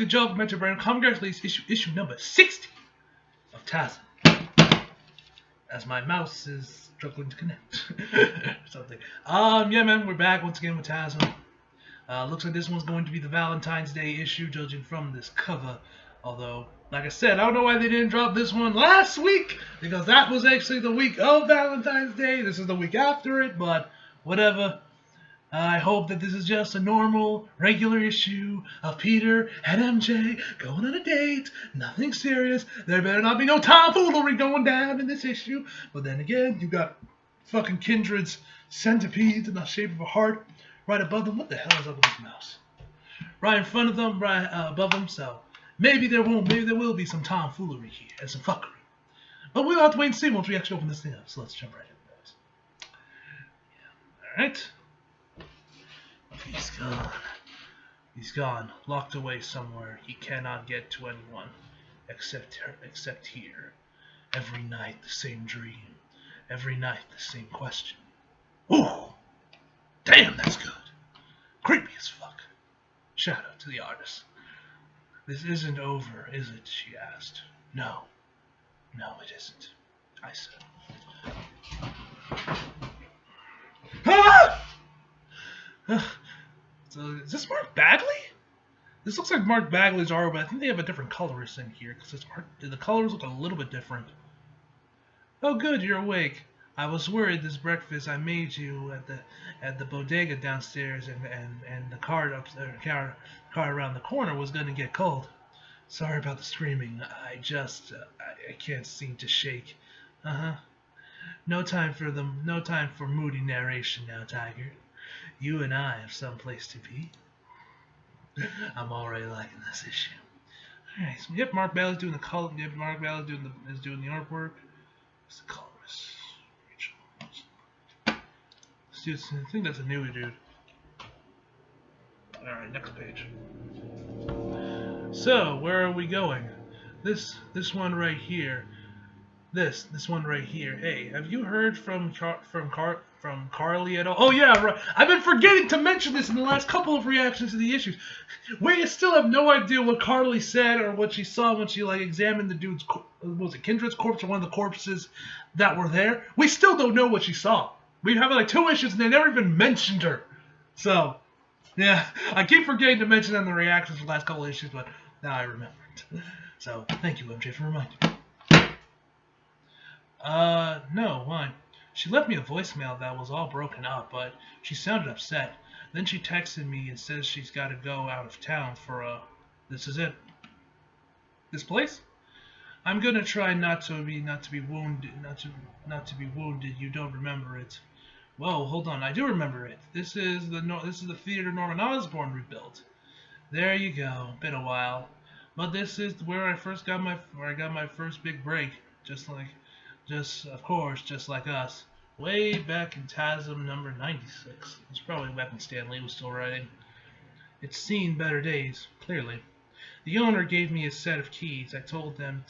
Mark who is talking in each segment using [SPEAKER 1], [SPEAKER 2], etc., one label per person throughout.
[SPEAKER 1] good job, Metro Brand. Congratulations, issue number 60 of TASM. As my mouse is struggling to connect. Something. Yeah, man, we're back once again with TASM. Looks like this one's going to be the Valentine's Day issue, judging from this cover. Although, like I said, I don't know why they didn't drop this one last week, because that was actually the week of Valentine's Day. This is the week after it, but whatever. I hope that this is just a normal, regular issue of Peter and MJ going on a date. Nothing serious. There better not be no tomfoolery going down in this issue. But then again, you got fucking Kindred's centipedes in the shape of a heart right above them. What the hell is up with this mouse? Right in front of them, right above them. So maybe there will be some tomfoolery here and some fuckery. But we'll have to wait and see once we actually open this thing up. So let's jump right in, guys. Yeah. All right. He's gone. He's gone. Locked away somewhere. He cannot get to anyone except here. Every night the same dream. Every night the same question. Ooh! Damn, that's good. Creepy as fuck. Shout out to the artist. This isn't over, is it? She asked. No. No, it isn't. I said. Ah! So, is this Mark Bagley? This looks like Mark Bagley's art, but I think they have a different colorist in here, because the colors look a little bit different. Oh good, you're awake. I was worried this breakfast I made you at the bodega downstairs and the car around the corner was going to get cold. Sorry about the screaming. I just I can't seem to shake. No time for moody narration now, Tiger. You and I have someplace to be. I'm already liking this issue. Alright, so yep, Mark Bagley's doing the color. Yep, Mark Bagley is doing the artwork. What's the colorist? Rachel. I think that's a newer dude. Alright, next page. So, where are we going? This one right here. This one right here. Hey, have you heard from Carly at all? Oh yeah, right. I've been forgetting to mention this in the last couple of reactions to the issues. We still have no idea what Carly said or what she saw when she examined the dude's, was it Kindred's corpse or one of the corpses that were there? We still don't know what she saw. We have 2 issues and they never even mentioned her. So, yeah, I keep forgetting to mention in the reactions to the last couple of issues, but now I remembered. So, thank you, MJ, for reminding me. No, why? She left me a voicemail that was all broken up, but she sounded upset. Then she texted me and says she's got to go out of town for this is it. This place? I'm gonna try not to be wounded. You don't remember it? Whoa, hold on. I do remember it. This is the theater Norman Osborn rebuilt. There you go. Been a while, but this is where I got my first big break. Of course, just like us. Way back in TASM number 96. It's probably back when Stan Lee was still writing. It's seen better days, clearly. The owner gave me a set of keys. I told them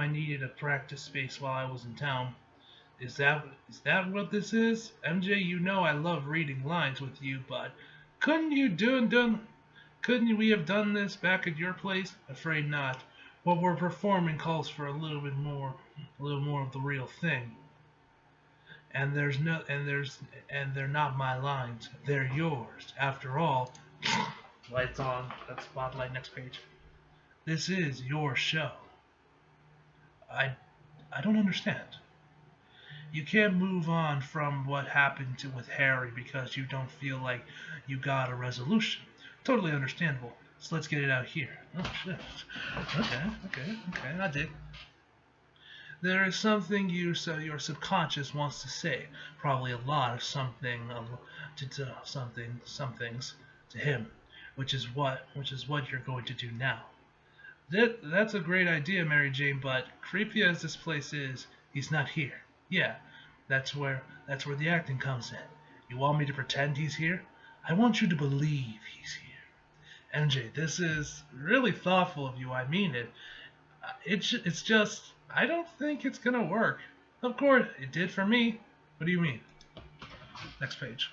[SPEAKER 1] I needed a practice space while I was in town. Is that what this is? MJ, you know I love reading lines with you, but couldn't we have done this back at your place? Afraid not. What we're performing calls for a little more of the real thing. And they're not my lines. They're yours. After all, lights on. That's spotlight. Next page. This is your show. I don't understand. You can't move on from what happened with Harry because you don't feel like you got a resolution. Totally understandable. So let's get it out here. Oh shit. Okay. I dig. There is something your subconscious wants to say. Probably a lot of something some things to him, which is what you're going to do now. That's a great idea, Mary Jane, but creepy as this place is, he's not here. Yeah, that's where the acting comes in. You want me to pretend he's here? I want you to believe he's here. MJ, this is really thoughtful of you. I mean it. It's just, I don't think it's gonna work. Of course, it did for me. What do you mean? Next page.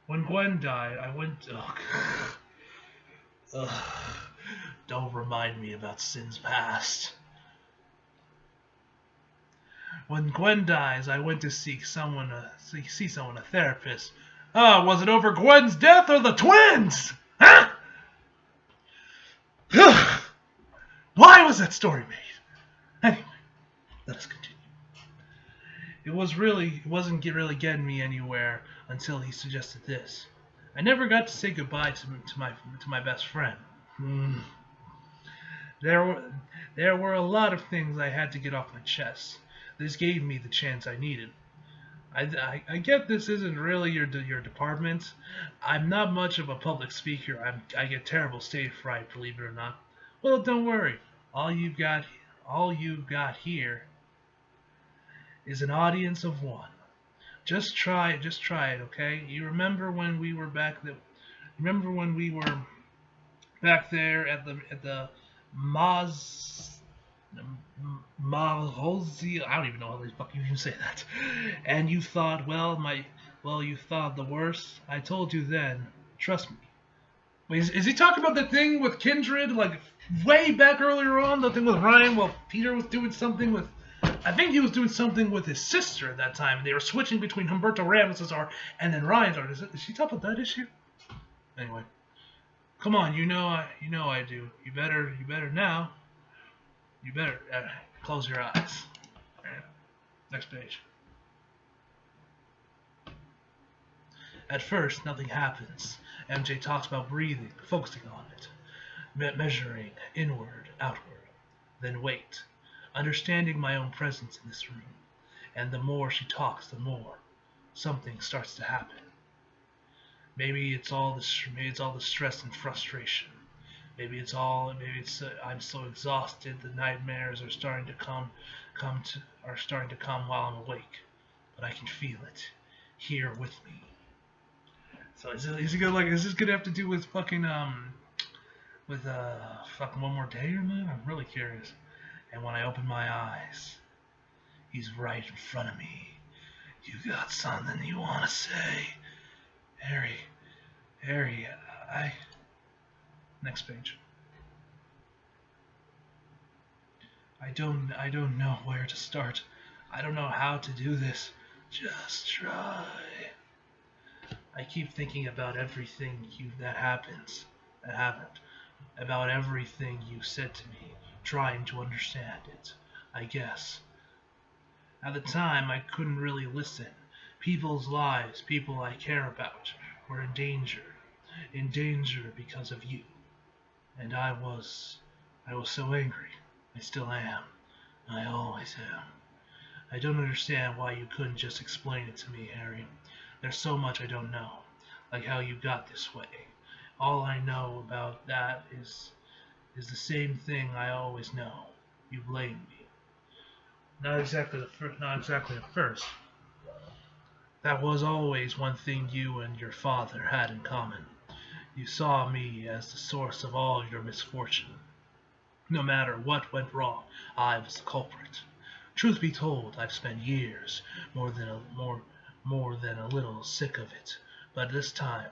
[SPEAKER 1] When Gwen died, I went... Oh, Ugh, don't remind me about sins past. When Gwen dies, I went to seek someone, see someone, a therapist. Ah, was it over Gwen's death or the twins? Huh? Why was that story made? Anyway, let us continue. It wasn't really getting me anywhere until he suggested this. I never got to say goodbye to my best friend. There were there were a lot of things I had to get off my chest. This gave me the chance I needed. I get this isn't really your department. I'm not much of a public speaker. I get terrible stage fright, believe it or not. Well, don't worry. All you've got here is an audience of one. Just try it, okay? You remember when we were back there at the Maz Mahosi, I don't even know how the fuck you even say that. And you thought, you thought the worst. I told you then. Trust me. Wait, is he talking about the thing with Kindred, like way back earlier on, the thing with Ryan? Well, Peter was doing something with. I think he was doing something with his sister at that time, and they were switching between Humberto Ramos' art and then Ryan's art. Is she talking about that issue? Anyway, come on, you know I do. You better now. You better close your eyes. Right. Next page. At first, nothing happens. MJ talks about breathing, focusing on it, measuring inward, outward. Then wait, understanding my own presence in this room. And the more she talks, the more something starts to happen. Maybe it's all the stress and frustration. I'm so exhausted. The nightmares are starting to come while I'm awake, but I can feel it here with me. So is this gonna have to do with fucking fucking One More Day or not? I'm really curious. And when I open my eyes, he's right in front of me. You got something you wanna say, Harry? Next page. I don't know where to start. I don't know how to do this. Just try. I keep thinking about everything that happened, about everything you said to me, trying to understand it, I guess. At the time, I couldn't really listen. People's lives, people I care about, were in danger because of you. And I was so angry. I still am. I always am. I don't understand why you couldn't just explain it to me, Harry. There's so much I don't know, like how you got this way. All I know about that is the same thing I always know. You blame me. Not exactly at first. That was always one thing you and your father had in common. You saw me as the source of all your misfortune. No matter what went wrong, I was the culprit. Truth be told, I've spent years, more than a little sick of it. But this time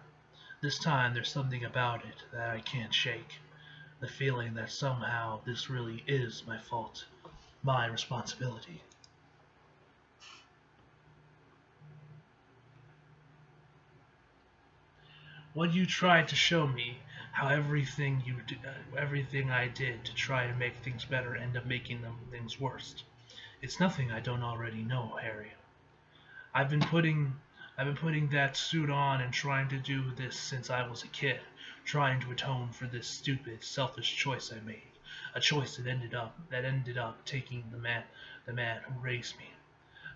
[SPEAKER 1] there's something about it that I can't shake. The feeling that somehow this really is my fault, my responsibility. What you tried to show me, how everything I did to try to make things better end up making things worse. It's nothing I don't already know, Harry. I've been putting that suit on and trying to do this since I was a kid, trying to atone for this stupid, selfish choice I made, a choice that ended up taking the man who raised me.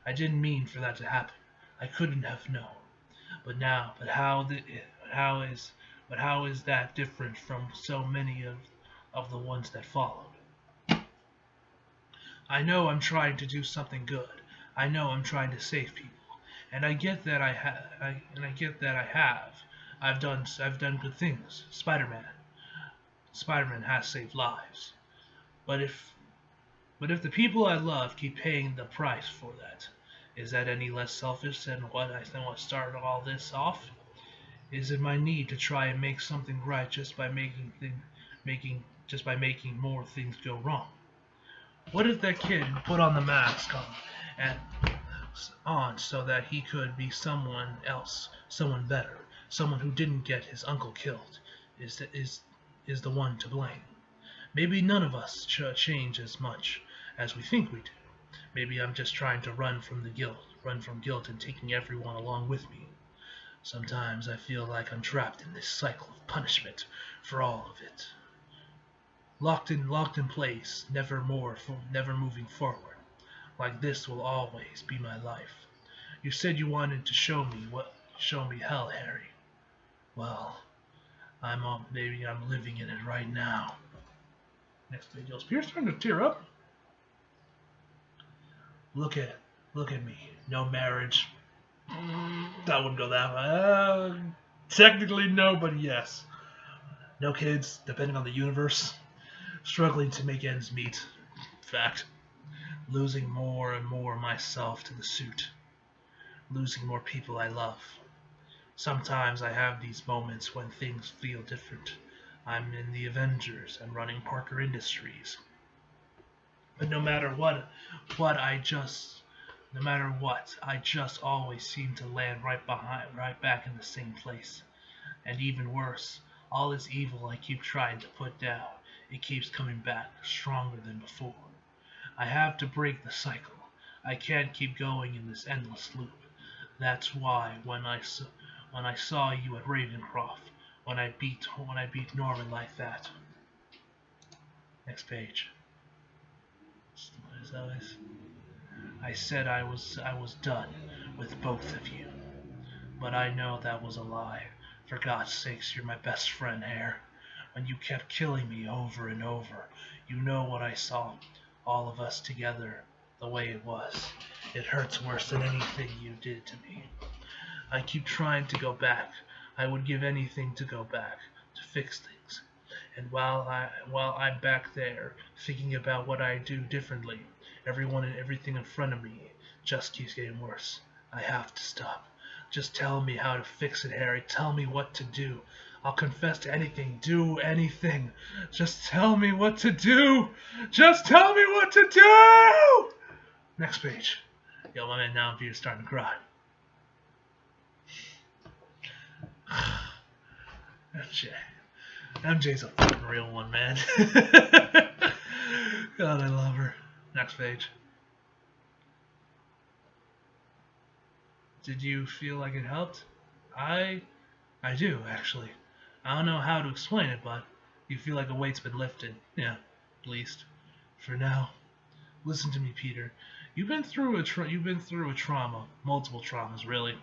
[SPEAKER 1] I didn't mean for that to happen. I couldn't have known. But how is that different from so many of the ones that followed? I know I'm trying to do something good. I know I'm trying to save people. And I get that I have. I've done good things. Spider-Man has saved lives. But if the people I love keep paying the price for that, is that any less selfish than what started all this off? Is it my need to try and make something right just by making more things go wrong? What if that kid put on the mask and on so that he could be someone else, someone better, someone who didn't get his uncle killed, is the one to blame? Maybe none of us change as much as we think we do. Maybe I'm just trying to run from guilt and taking everyone along with me. Sometimes I feel like I'm trapped in this cycle of punishment for all of it. Locked in place, never moving forward. Like this will always be my life. You said you wanted to show me hell, Harry. Well, maybe I'm living in it right now. Next page. Is Pierce starting to tear up? Look at me. No marriage. I wouldn't go that way. Technically no, but yes. No kids, depending on the universe. Struggling to make ends meet. Fact. Losing more and more myself to the suit. Losing more people I love. Sometimes I have these moments when things feel different. I'm in the Avengers and running Parker Industries. But no matter what, I just always seem to land right back in the same place. And even worse, all this evil I keep trying to put down, it keeps coming back stronger than before. I have to break the cycle. I can't keep going in this endless loop. That's why when I saw you at Ravencroft, when I beat Norman like that. Next page. As always, I said I was done with both of you, but I know that was a lie. For God's sakes, you're my best friend, Hare. When you kept killing me over and over, you know what I saw. All of us together, the way it was. It hurts worse than anything you did to me. I keep trying to go back. I would give anything to go back, to fix things. And while I'm back there, thinking about what I do differently, everyone and everything in front of me just keeps getting worse. I have to stop. Just tell me how to fix it, Harry. Tell me what to do. I'll confess to anything, do anything. Just tell me what to do. Just tell me what to do! Next page. Yo, my man now is starting to cry. MJ's a fucking real one, man. God, I love her. Next page. Did you feel like it helped? I do, actually. I don't know how to explain it, but you feel like a weight's been lifted. Yeah, at least. For now. Listen to me, Peter. You've been through a trauma. Multiple traumas, really.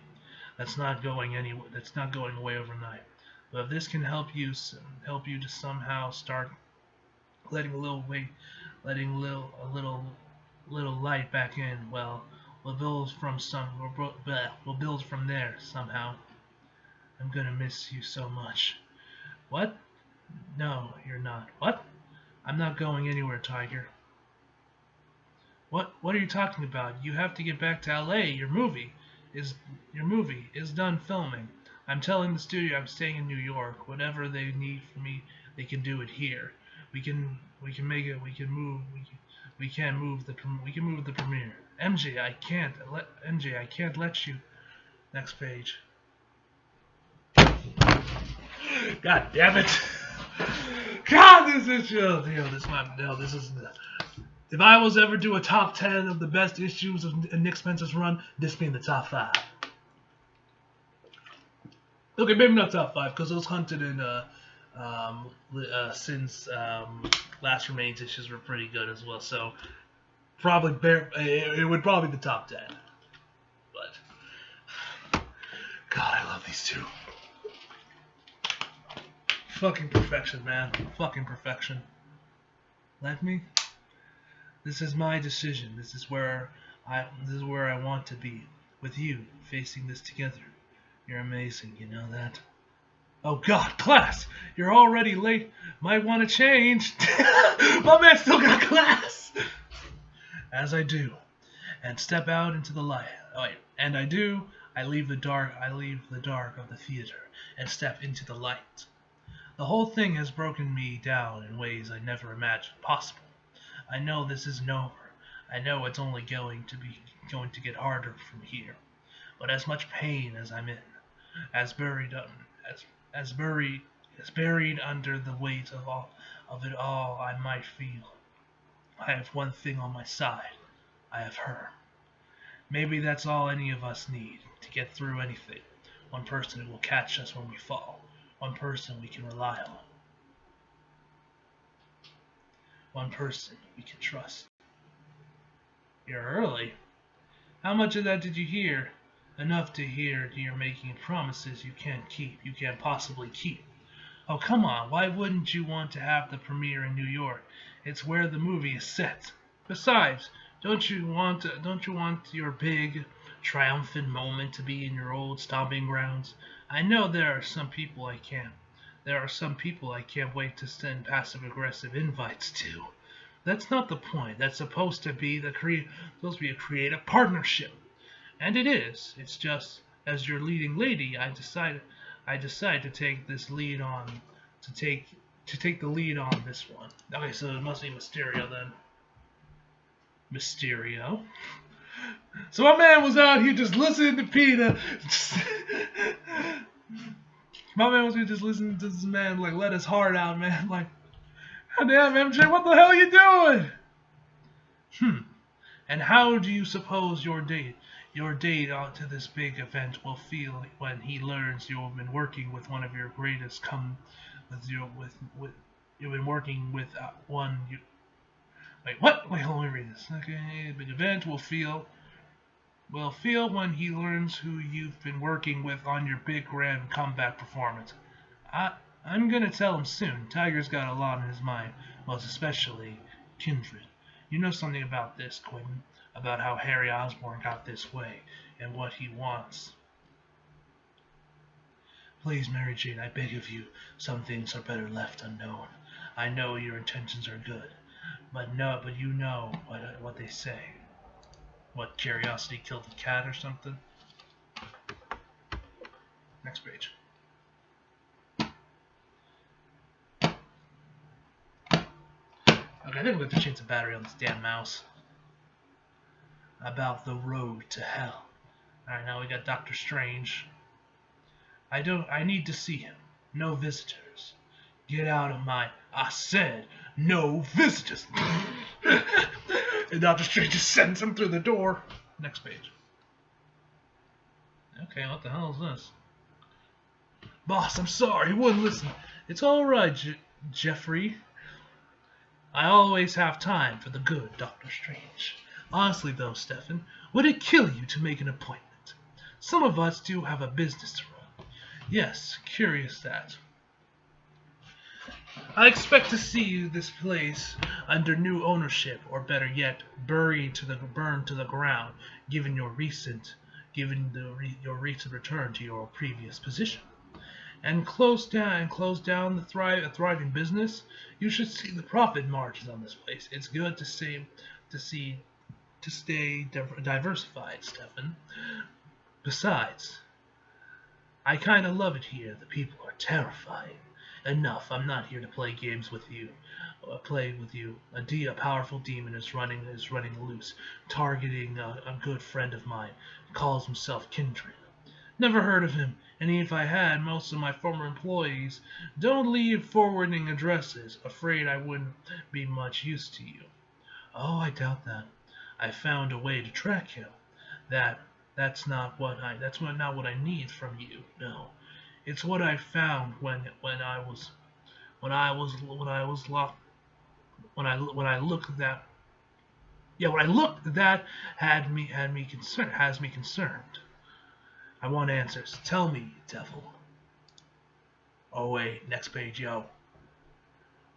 [SPEAKER 1] That's not going away overnight. But if this can help you to somehow start letting a little light back in, well, we'll build from there somehow. I'm gonna miss you so much. What? No, you're not. What? I'm not going anywhere, Tiger. What are you talking about? You have to get back to LA. Your movie is done filming. I'm telling the studio I'm staying in New York. Whatever they need from me, they can do it here. We can make it. We can move the premiere. MJ, I can't let you. Next page. God damn it! God, this is just, this is. If I was ever do a top 10 of the best issues of Nick Spencer's run, this being the top 5. Okay, maybe not top 5, because those Hunted and since Last Remains issues were pretty good as well. So probably it would probably be the top 10. But God, I love these two. Fucking perfection, man. Fucking perfection. Let me. This is my decision. This is where I want to be. With you, facing this together. You're amazing, you know that? Oh God, class! You're already late. Might want to change. My man still got class! As I do. And step out into the light. Oh, wait. And I do. I leave the dark of the theater and step into the light. The whole thing has broken me down in ways I never imagined possible. I know this isn't over. I know it's only going to get harder from here. But as much pain as I'm in, as buried as buried under the weight of it all I might feel, I have one thing on my side. I have her. Maybe that's all any of us need to get through anything. One person who will catch us when we fall. One person we can rely on. One person we can trust. You're early. How much of that did you hear? Enough to hear you're making promises you can't possibly keep. Oh, come on, why wouldn't you want to have the premiere in New York? It's where the movie is set. Besides, don't you want your big, triumphant moment to be in your old stomping grounds? I know there are some people I can't wait to send passive-aggressive invites to. That's not the point. That's supposed to be a creative partnership. And it is. It's just, as your leading lady, I decide to take this lead on, to take the lead on this one. Okay, so it must be Mysterio then. Mysterio. So my man was out here just listening to Peter. My man was here just listening to this man like let his heart out, man. Like, God damn, MJ, what the hell are you doing? And how do you suppose your date out to this big event will feel when he learns you've been working with one of your greatest you've been working with one you wait what wait hold on, let me read this. Okay, big event will feel when he learns who you've been working with on your big grand comeback performance. I'm gonna tell him soon. Tiger's got a lot on his mind, most especially Kindred. You know something about this, Quentin, about how Harry Osborn got this way and what he wants. Please, Mary Jane, I beg of you, some things are better left unknown. I know your intentions are good, but you know what they say. What, curiosity killed the cat or something? Next page. Okay, I think we have to change the battery on this damn mouse. About the road to hell. Alright, now we got Doctor Strange. I need to see him. No visitors. Get out of my... I said, no visitors. And Doctor Strange just sends him through the door. Next page. Okay, what the hell is this? Boss, I'm sorry, he wouldn't listen. It's alright, Jeffrey. I always have time for the good, Doctor Strange. Honestly, though, Stefan, would it kill you to make an appointment? Some of us do have a business to run. Yes, curious that. I expect to see this place under new ownership, or better yet, burned to the ground, given your recent return to your previous position. And close down the thriving business. You should see the profit margins on this place. It's good to stay diversified, Stefan. Besides, I kind of love it here. The people are terrifying. Enough. I'm not here to play games with you. A powerful demon is running loose, targeting a good friend of mine. Calls himself Kindred. Never heard of him. And if I had, most of my former employees don't leave forwarding addresses. Afraid I wouldn't be much use to you. Oh, I doubt that. I found a way to track him. That's not what I need from you. No, it's what I found when I looked at that has me concerned. I want answers. Tell me, devil. Oh wait, next page, yo.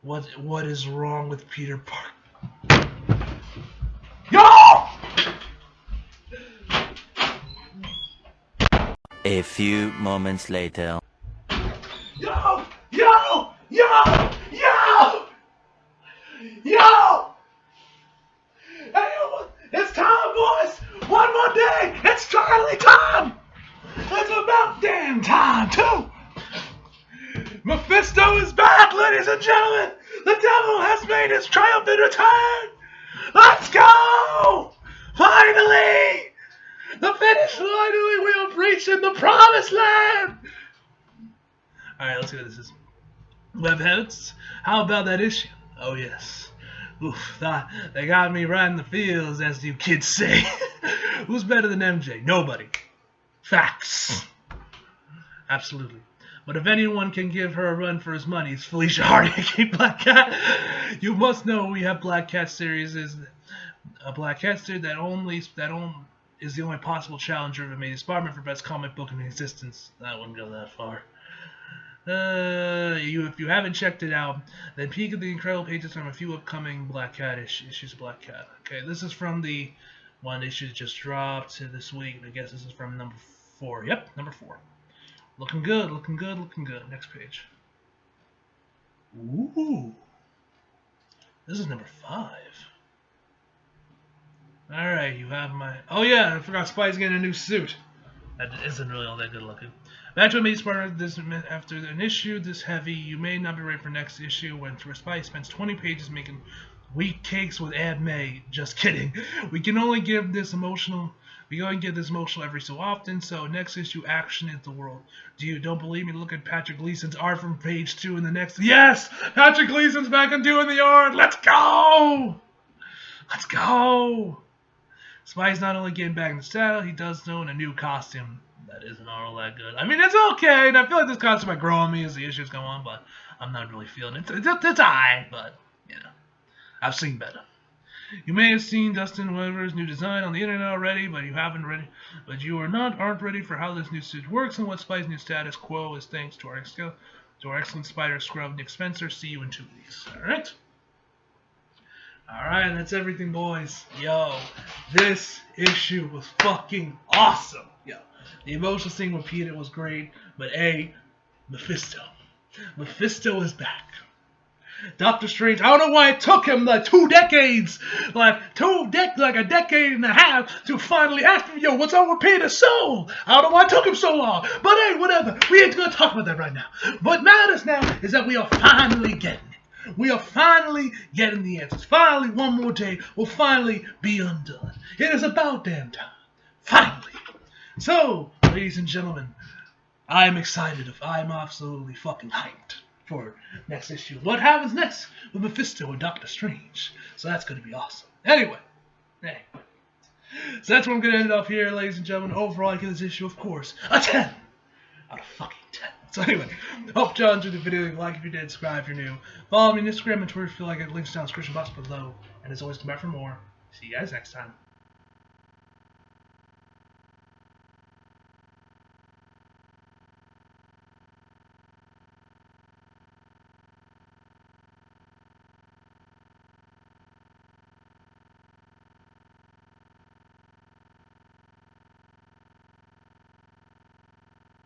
[SPEAKER 1] What is wrong with Peter Parker? Yo!
[SPEAKER 2] A few moments later.
[SPEAKER 1] Yo! Yo! Yo! Yo! Yo! Hey, it's time, boys! One more day! It's Charlie time! about damn time, too! Mephisto is back, ladies and gentlemen! The devil has made his triumphant return! Let's go! Finally! The finish line, we are reaching the promised land! Alright, let's see what this is. Webheads, how about that issue? Oh, yes. Oof, they got me right in the feels, as you kids say. Who's better than MJ? Nobody. Facts. Absolutely. But if anyone can give her a run for his money, it's Felicia Hardy, aka Black Cat. You must know we have Black Cat series is a Black Cat series that is the only possible challenger of Amazing Spider-Man for best comic book in existence. That wouldn't go that far. If you haven't checked it out, then peek at the incredible pages from a few upcoming Black Cat issues of Black Cat. Okay, this is from the one issue that just dropped this week. I guess this is from number 4. Yep, number 4. Looking good, looking good, looking good. Next page. Ooh. This is number 5. Alright, you have my... Oh yeah, I forgot Spidey's getting a new suit. That isn't really all that good looking. Back to Amazing Spider-Man, after an issue this heavy, you may not be ready for next issue when Spidey spends 20 pages making wheat cakes with Aunt May. Just kidding. We can only give this emotional every so often, so next issue, action is the world. Don't believe me? Look at Patrick Gleason's art from page 2 in the next... Yes! Patrick Gleason's back and doing the art! Let's go! Let's go! Spidey's not only getting back in the saddle, he does so in a new costume. That isn't all that good. I mean, it's okay, and I feel like this costume might grow on me as the issues go on, but I'm not really feeling it. It's alright, but, you know, I've seen better. You may have seen Dustin Weaver's new design on the internet already, but you aren't ready for how this new suit works and what Spidey's new status quo is thanks to our excellent Spider Scrub Nick Spencer. See you in 2 weeks. Alright? Alright, that's everything, boys. Yo, this issue was fucking awesome. Yo, the emotional scene with Peter was great, but Mephisto. Mephisto is back. Doctor Strange, I don't know why it took him like 2 decades, like a decade and a half to finally ask him, yo, what's up with Peter's soul? I don't know why it took him so long, but hey, whatever. We ain't gonna talk about that right now. What matters now is that we are finally getting it. We are finally getting the answers. Finally, one more day, we'll finally be undone. It is about damn time. Finally. So, ladies and gentlemen, I'm excited. I'm absolutely fucking hyped for next issue. What happens next with Mephisto and Doctor Strange? So that's going to be awesome. Anyway. So that's where I'm going to end it up here, ladies and gentlemen. Overall, I give this issue, of course, a 10 out of fucking 10. So anyway, hope y'all enjoyed the video. Like if you did, subscribe if you're new. Follow me on Instagram and Twitter if you feel like it. Links down in the description box below. And as always, come back for more. See you guys next time.